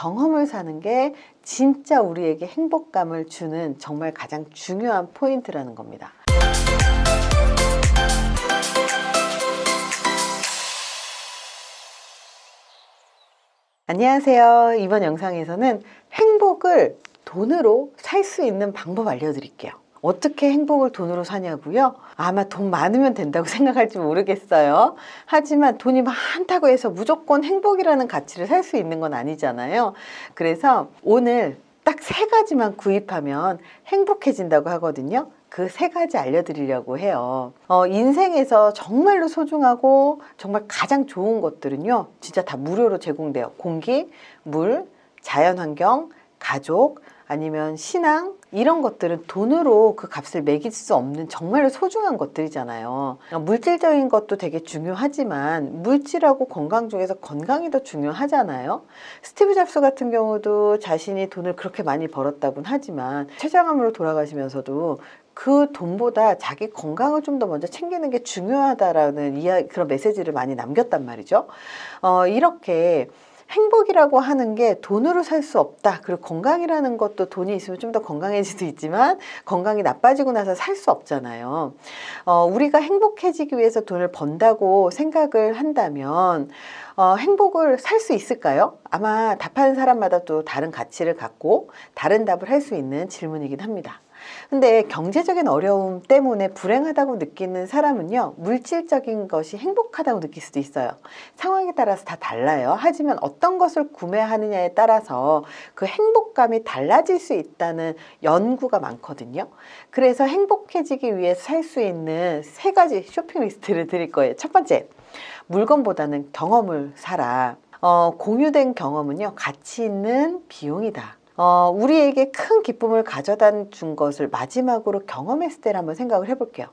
경험을 사는 게 진짜 우리에게 행복감을 주는 정말 가장 중요한 포인트라는 겁니다. 안녕하세요. 이번 영상에서는 행복을 돈으로 살 수 있는 방법 알려드릴게요. 어떻게 행복을 돈으로 사냐고요? 아마 돈 많으면 된다고 생각할지 모르겠어요. 하지만 돈이 많다고 해서 무조건 행복이라는 가치를 살 수 있는 건 아니잖아요. 그래서 오늘 딱 3가지만 구입하면 행복해진다고 하거든요. 그 3가지 알려드리려고 해요. 인생에서 정말로 소중하고 정말 가장 좋은 것들은요, 진짜 다 무료로 제공돼요. 공기, 물, 자연환경, 가족, 아니면 신앙, 이런 것들은 돈으로 그 값을 매길 수 없는 정말로 소중한 것들이잖아요. 물질적인 것도 되게 중요하지만 물질하고 건강 중에서 건강이 더 중요하잖아요. 스티브 잡스 같은 경우도 자신이 돈을 그렇게 많이 벌었다고는 하지만 췌장암으로 돌아가시면서도 그 돈보다 자기 건강을 좀 더 먼저 챙기는 게 중요하다라는 그런 메시지를 많이 남겼단 말이죠. 이렇게 행복이라고 하는 게 돈으로 살 수 없다. 그리고 건강이라는 것도 돈이 있으면 좀 더 건강해질 수도 있지만 건강이 나빠지고 나서 살 수 없잖아요. 우리가 행복해지기 위해서 돈을 번다고 생각을 한다면 행복을 살 수 있을까요? 아마 답하는 사람마다 또 다른 가치를 갖고 다른 답을 할 수 있는 질문이긴 합니다. 근데 경제적인 어려움 때문에 불행하다고 느끼는 사람은요, 물질적인 것이 행복하다고 느낄 수도 있어요. 상황에 따라서 다 달라요. 하지만 어떤 것을 구매하느냐에 따라서 그 행복감이 달라질 수 있다는 연구가 많거든요. 그래서 행복해지기 위해서 살 수 있는 3가지 쇼핑 리스트를 드릴 거예요. 첫 번째, 물건보다는 경험을 사라. 공유된 경험은요, 가치 있는 비용이다. 우리에게 큰 기쁨을 가져다 준 것을 마지막으로 경험했을 때를 한번 생각을 해볼게요.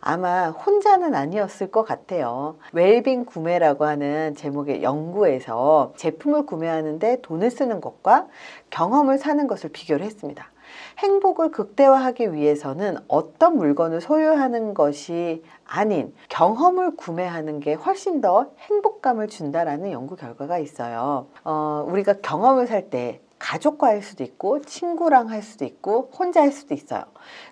아마 혼자는 아니었을 것 같아요. 웰빙 구매라고 하는 제목의 연구에서 제품을 구매하는데 돈을 쓰는 것과 경험을 사는 것을 비교를 했습니다. 행복을 극대화하기 위해서는 어떤 물건을 소유하는 것이 아닌 경험을 구매하는 게 훨씬 더 행복감을 준다라는 연구 결과가 있어요. 우리가 경험을 살 때 가족과 할 수도 있고 친구랑 할 수도 있고 혼자 할 수도 있어요.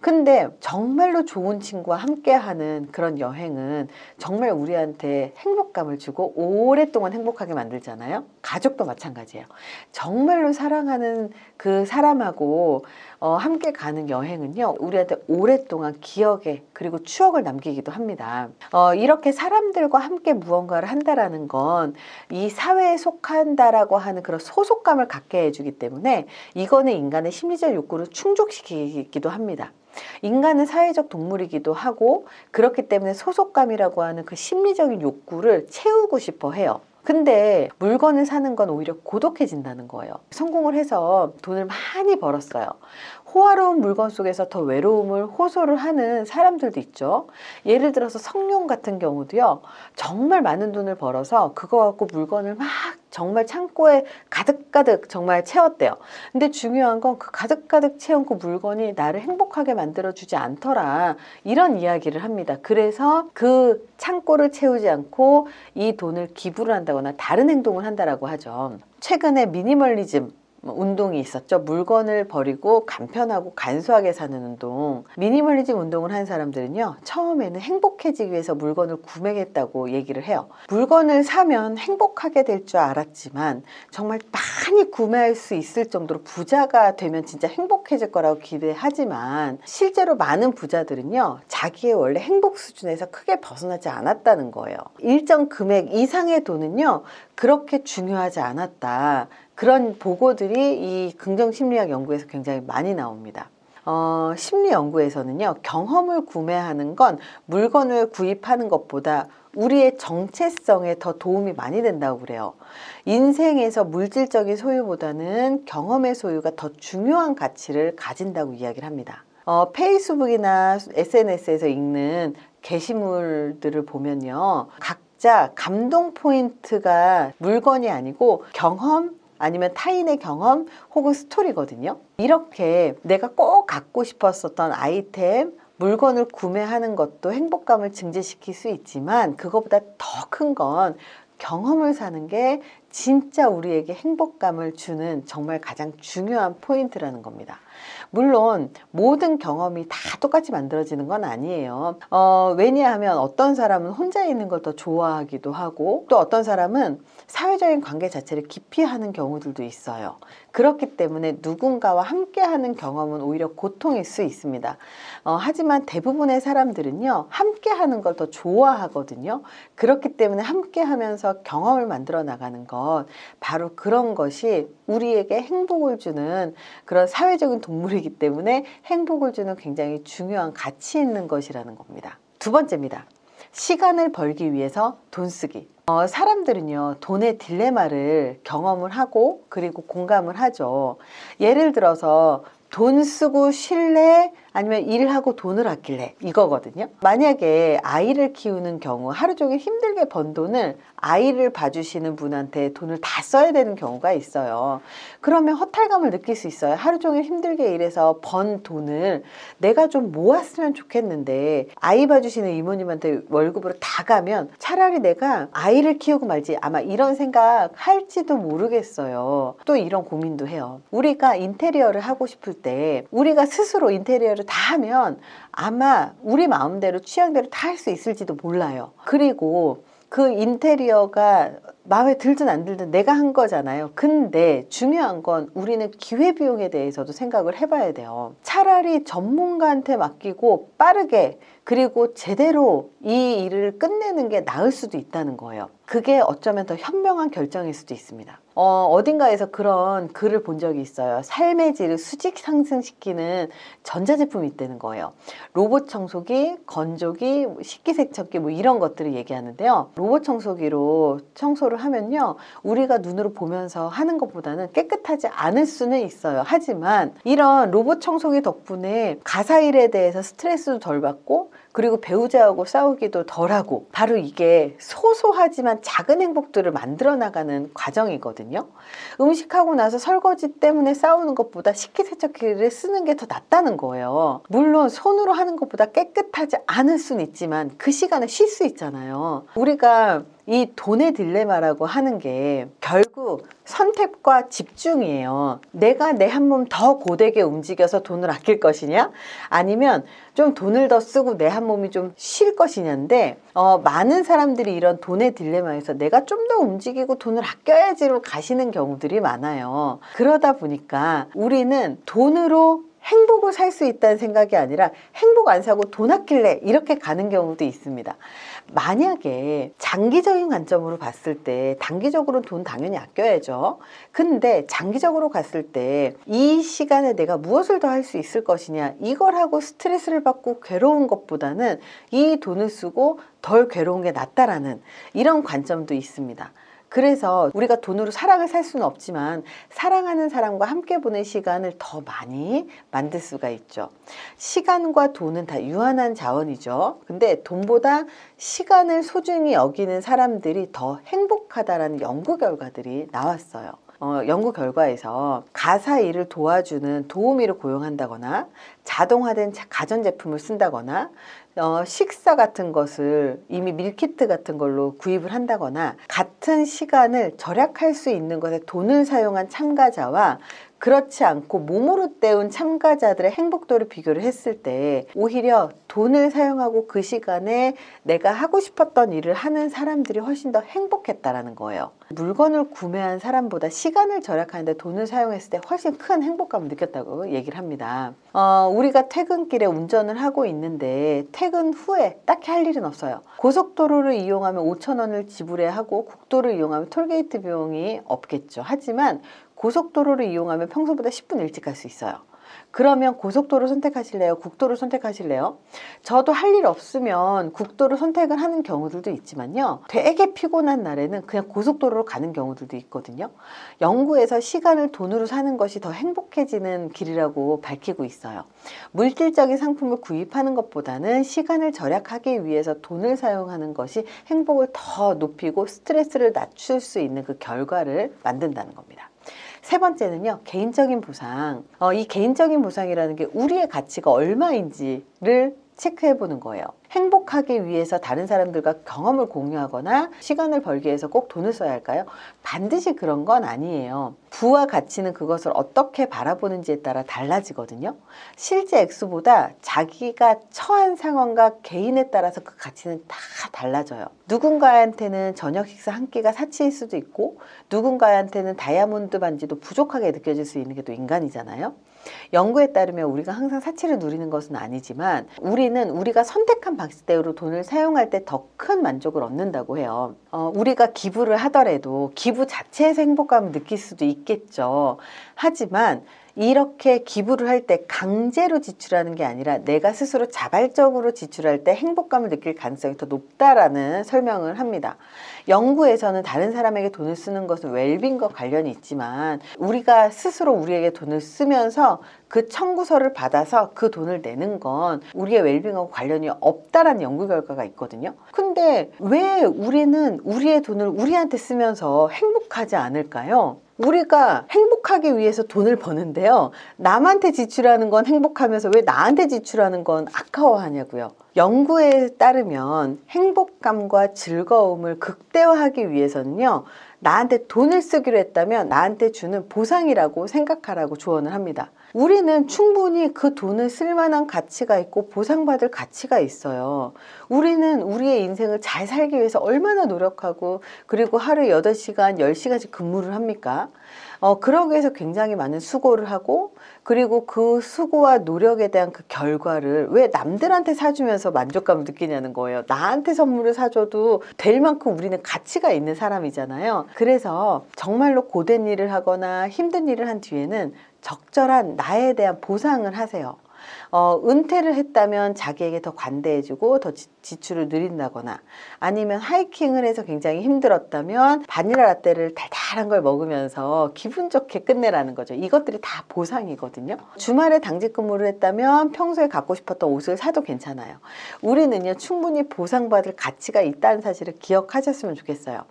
근데 정말로 좋은 친구와 함께 하는 그런 여행은 정말 우리한테 행복감을 주고 오랫동안 행복하게 만들잖아요. 가족도 마찬가지예요. 정말로 사랑하는 그 사람하고 함께 가는 여행은요, 우리한테 오랫동안 기억에 그리고 추억을 남기기도 합니다. 이렇게 사람들과 함께 무언가를 한다라는 건 이 사회에 속한다라고 하는 그런 소속감을 갖게 해주기 때문에 이거는 인간의 심리적 욕구를 충족시키기도 합니다. 인간은 사회적 동물이기도 하고 그렇기 때문에 소속감이라고 하는 그 심리적인 욕구를 채우고 싶어 해요. 근데 물건을 사는 건 오히려 고독해진다는 거예요. 성공을 해서 돈을 많이 벌었어요. 호화로운 물건 속에서 더 외로움을 호소를 하는 사람들도 있죠. 예를 들어서 성룡 같은 경우도요, 정말 많은 돈을 벌어서 그거 갖고 물건을 막 정말 창고에 가득가득 정말 채웠대요. 근데 중요한 건 그 가득가득 채운 그 물건이 나를 행복하게 만들어주지 않더라, 이런 이야기를 합니다. 그래서 그 창고를 채우지 않고 이 돈을 기부를 한다거나 다른 행동을 한다라고 하죠. 최근에 미니멀리즘 운동이 있었죠. 물건을 버리고 간편하고 간소하게 사는 운동. 미니멀리즘 운동을 한 사람들은요, 처음에는 행복해지기 위해서 물건을 구매했다고 얘기를 해요. 물건을 사면 행복하게 될 줄 알았지만 정말 많이 구매할 수 있을 정도로 부자가 되면 진짜 행복해질 거라고 기대하지만 실제로 많은 부자들은요, 자기의 원래 행복 수준에서 크게 벗어나지 않았다는 거예요. 일정 금액 이상의 돈은요, 그렇게 중요하지 않았다. 그런 보고들이 이 긍정심리학 연구에서 굉장히 많이 나옵니다. 심리 연구에서는요, 경험을 구매하는 건 물건을 구입하는 것보다 우리의 정체성에 더 도움이 많이 된다고 그래요. 인생에서 물질적인 소유보다는 경험의 소유가 더 중요한 가치를 가진다고 이야기를 합니다. 페이스북이나 SNS에서 읽는 게시물들을 보면요, 각자 감동 포인트가 물건이 아니고 경험, 아니면 타인의 경험 혹은 스토리거든요. 이렇게 내가 꼭 갖고 싶었었던 아이템, 물건을 구매하는 것도 행복감을 증진시킬 수 있지만 그것보다 더 큰 건 경험을 사는 게 진짜 우리에게 행복감을 주는 정말 가장 중요한 포인트라는 겁니다. 물론 모든 경험이 다 똑같이 만들어지는 건 아니에요. 왜냐하면 어떤 사람은 혼자 있는 걸 더 좋아하기도 하고, 또 어떤 사람은 사회적인 관계 자체를 기피하는 경우들도 있어요. 그렇기 때문에 누군가와 함께하는 경험은 오히려 고통일 수 있습니다. 하지만 대부분의 사람들은요, 함께하는 걸 더 좋아하거든요. 그렇기 때문에 함께하면서 경험을 만들어 나가는 것, 바로 그런 것이 우리에게 행복을 주는 그런 사회적인 동물이기 때문에 행복을 주는 굉장히 중요한 가치 있는 것이라는 겁니다. 두 번째입니다. 시간을 벌기 위해서 돈 쓰기. 사람들은요, 돈의 딜레마를 경험을 하고 그리고 공감을 하죠. 예를 들어서 돈 쓰고 쉴래? 아니면 일하고 돈을 아낄래? 이거거든요. 만약에 아이를 키우는 경우 하루 종일 힘들게 번 돈을 아이를 봐주시는 분한테 돈을 다 써야 되는 경우가 있어요. 그러면 허탈감을 느낄 수 있어요. 하루 종일 힘들게 일해서 번 돈을 내가 좀 모았으면 좋겠는데 아이 봐주시는 이모님한테 월급으로 다 가면 차라리 내가 아이를 키우고 말지, 아마 이런 생각 할지도 모르겠어요. 또 이런 고민도 해요. 우리가 인테리어를 하고 싶을 때 우리가 스스로 인테리어를 다 하면 아마 우리 마음대로 취향대로 다 할 수 있을지도 몰라요. 그리고 그 인테리어가 마음에 들든 안 들든 내가 한 거잖아요. 근데 중요한 건 우리는 기회비용에 대해서도 생각을 해봐야 돼요. 차라리 전문가한테 맡기고 빠르게 그리고 제대로 이 일을 끝내는 게 나을 수도 있다는 거예요. 그게 어쩌면 더 현명한 결정일 수도 있습니다. 어딘가에서 그런 글을 본 적이 있어요. 삶의 질을 수직 상승시키는 전자제품이 있다는 거예요. 로봇 청소기, 건조기, 식기세척기 뭐 이런 것들을 얘기하는데요. 로봇 청소기로 청소를 하면요, 우리가 눈으로 보면서 하는 것보다는 깨끗하지 않을 수는 있어요. 하지만 이런 로봇 청소기 덕분에 가사일에 대해서 스트레스도 덜 받고 그리고 배우자하고 싸우기도 덜하고, 바로 이게 소소하지만 작은 행복들을 만들어 나가는 과정이거든요. 음식하고 나서 설거지 때문에 싸우는 것보다 식기세척기를 쓰는 게 더 낫다는 거예요. 물론 손으로 하는 것보다 깨끗하지 않을 수는 있지만 그 시간에 쉴 수 있잖아요. 우리가 이 돈의 딜레마라고 하는 게 결국 선택과 집중이에요. 내가 내 한 몸 더 고되게 움직여서 돈을 아낄 것이냐, 아니면 좀 돈을 더 쓰고 내 한 몸이 좀 쉴 것이냐인데, 많은 사람들이 이런 돈의 딜레마에서 내가 좀 더 움직이고 돈을 아껴야지로 가시는 경우들이 많아요. 그러다 보니까 우리는 돈으로 행복을 살 수 있다는 생각이 아니라 행복 안 사고 돈 아낄래 이렇게 가는 경우도 있습니다. 만약에 장기적인 관점으로 봤을 때 단기적으로는 돈 당연히 아껴야죠. 근데 장기적으로 갔을 때 이 시간에 내가 무엇을 더 할 수 있을 것이냐, 이걸 하고 스트레스를 받고 괴로운 것보다는 이 돈을 쓰고 덜 괴로운 게 낫다라는 이런 관점도 있습니다. 그래서 우리가 돈으로 사랑을 살 수는 없지만 사랑하는 사람과 함께 보낸 시간을 더 많이 만들 수가 있죠. 시간과 돈은 다 유한한 자원이죠. 근데 돈보다 시간을 소중히 여기는 사람들이 더 행복하다라는 연구 결과들이 나왔어요. 연구 결과에서 가사 일을 도와주는 도우미를 고용한다거나 자동화된 가전제품을 쓴다거나 식사 같은 것을 이미 밀키트 같은 걸로 구입을 한다거나 같은 시간을 절약할 수 있는 것에 돈을 사용한 참가자와 그렇지 않고 몸으로 때운 참가자들의 행복도를 비교를 했을 때 오히려 돈을 사용하고 그 시간에 내가 하고 싶었던 일을 하는 사람들이 훨씬 더 행복했다라는 거예요. 물건을 구매한 사람보다 시간을 절약하는데 돈을 사용했을 때 훨씬 큰 행복감을 느꼈다고 얘기를 합니다. 우리가 퇴근길에 운전을 하고 있는데 퇴근 후에 딱히 할 일은 없어요. 고속도로를 이용하면 5,000원을 지불해야 하고 국도를 이용하면 톨게이트 비용이 없겠죠. 하지만 고속도로를 이용하면 평소보다 10분 일찍 갈 수 있어요. 그러면 고속도로 선택하실래요? 국도를 선택하실래요? 저도 할 일 없으면 국도를 선택을 하는 경우들도 있지만요. 되게 피곤한 날에는 그냥 고속도로로 가는 경우들도 있거든요. 연구에서 시간을 돈으로 사는 것이 더 행복해지는 길이라고 밝히고 있어요. 물질적인 상품을 구입하는 것보다는 시간을 절약하기 위해서 돈을 사용하는 것이 행복을 더 높이고 스트레스를 낮출 수 있는 그 결과를 만든다는 겁니다. 세 번째는요, 개인적인 보상. 이 개인적인 보상이라는 게 우리의 가치가 얼마인지를 체크해 보는 거예요. 행복하기 위해서 다른 사람들과 경험을 공유하거나 시간을 벌기 위해서 꼭 돈을 써야 할까요? 반드시 그런 건 아니에요. 부와 가치는 그것을 어떻게 바라보는지에 따라 달라지거든요. 실제 액수보다 자기가 처한 상황과 개인에 따라서 그 가치는 다 달라져요. 누군가한테는 저녁 식사 한 끼가 사치일 수도 있고, 누군가한테는 다이아몬드 반지도 부족하게 느껴질 수 있는 게 또 인간이잖아요. 연구에 따르면 우리가 항상 사치를 누리는 것은 아니지만 우리는 우리가 선택한 방식대로 돈을 사용할 때 더 큰 만족을 얻는다고 해요. 우리가 기부를 하더라도 기부 자체에서 행복감을 느낄 수도 있겠죠. 하지만 이렇게 기부를 할 때 강제로 지출하는 게 아니라 내가 스스로 자발적으로 지출할 때 행복감을 느낄 가능성이 더 높다라는 설명을 합니다. 연구에서는 다른 사람에게 돈을 쓰는 것은 웰빙과 관련이 있지만 우리가 스스로 우리에게 돈을 쓰면서 그 청구서를 받아서 그 돈을 내는 건 우리의 웰빙하고 관련이 없다라는 연구 결과가 있거든요. 근데 왜 우리는 우리의 돈을 우리한테 쓰면서 행복하지 않을까요? 우리가 행복하기 위해서 돈을 버는데요. 남한테 지출하는 건 행복하면서 왜 나한테 지출하는 건 아까워하냐고요. 연구에 따르면 행복감과 즐거움을 극대화하기 위해서는요. 나한테 돈을 쓰기로 했다면 나한테 주는 보상이라고 생각하라고 조언을 합니다. 우리는 충분히 그 돈을 쓸 만한 가치가 있고 보상받을 가치가 있어요. 우리는 우리의 인생을 잘 살기 위해서 얼마나 노력하고 그리고 하루에 8시간, 10시간씩 근무를 합니까? 그러기 위해서 굉장히 많은 수고를 하고 그리고 그 수고와 노력에 대한 그 결과를 왜 남들한테 사주면서 만족감을 느끼냐는 거예요. 나한테 선물을 사줘도 될 만큼 우리는 가치가 있는 사람이잖아요. 그래서 정말로 고된 일을 하거나 힘든 일을 한 뒤에는 적절한 나에 대한 보상을 하세요. 은퇴를 했다면 자기에게 더 관대해지고 더 지출을 늘린다거나 아니면 하이킹을 해서 굉장히 힘들었다면 바닐라 라떼를 달달한 걸 먹으면서 기분 좋게 끝내라는 거죠. 이것들이 다 보상이거든요. 주말에 당직 근무를 했다면 평소에 갖고 싶었던 옷을 사도 괜찮아요. 우리는요 충분히 보상받을 가치가 있다는 사실을 기억하셨으면 좋겠어요.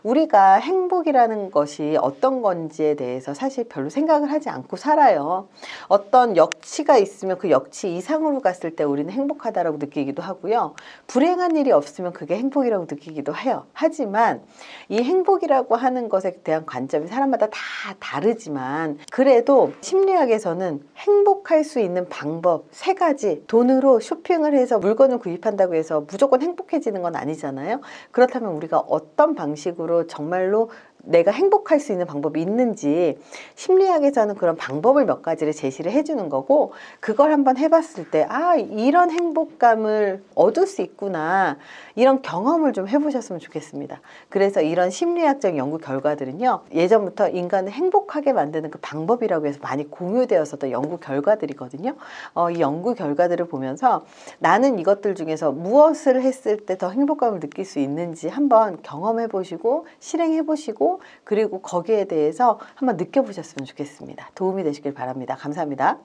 우리가 행복이라는 것이 어떤 건지에 대해서 사실 별로 생각을 하지 않고 살아요. 어떤 역치가 있으면 그 역치 이상으로 갔을 때 우리는 행복하다라고 느끼기도 하고요. 불행한 일이 없으면 그게 행복이라고 느끼기도 해요. 하지만 이 행복이라고 하는 것에 대한 관점이 사람마다 다 다르지만 그래도 심리학에서는 행복할 수 있는 방법 3가지, 돈으로 쇼핑을 해서 물건을 구입한다고 해서 무조건 행복해지는 건 아니잖아요. 그렇다면 우리가 어떤 방식으로 정말로 내가 행복할 수 있는 방법이 있는지 심리학에서는 그런 방법을 몇 가지를 제시를 해주는 거고 그걸 한번 해봤을 때 이런 행복감을 얻을 수 있구나 이런 경험을 좀 해보셨으면 좋겠습니다. 그래서 이런 심리학적 연구 결과들은요 예전부터 인간을 행복하게 만드는 그 방법이라고 해서 많이 공유되었었던 연구 결과들이거든요. 이 연구 결과들을 보면서 나는 이것들 중에서 무엇을 했을 때 더 행복감을 느낄 수 있는지 한번 경험해 보시고 실행해 보시고 그리고 거기에 대해서 한번 느껴보셨으면 좋겠습니다. 도움이 되시길 바랍니다. 감사합니다.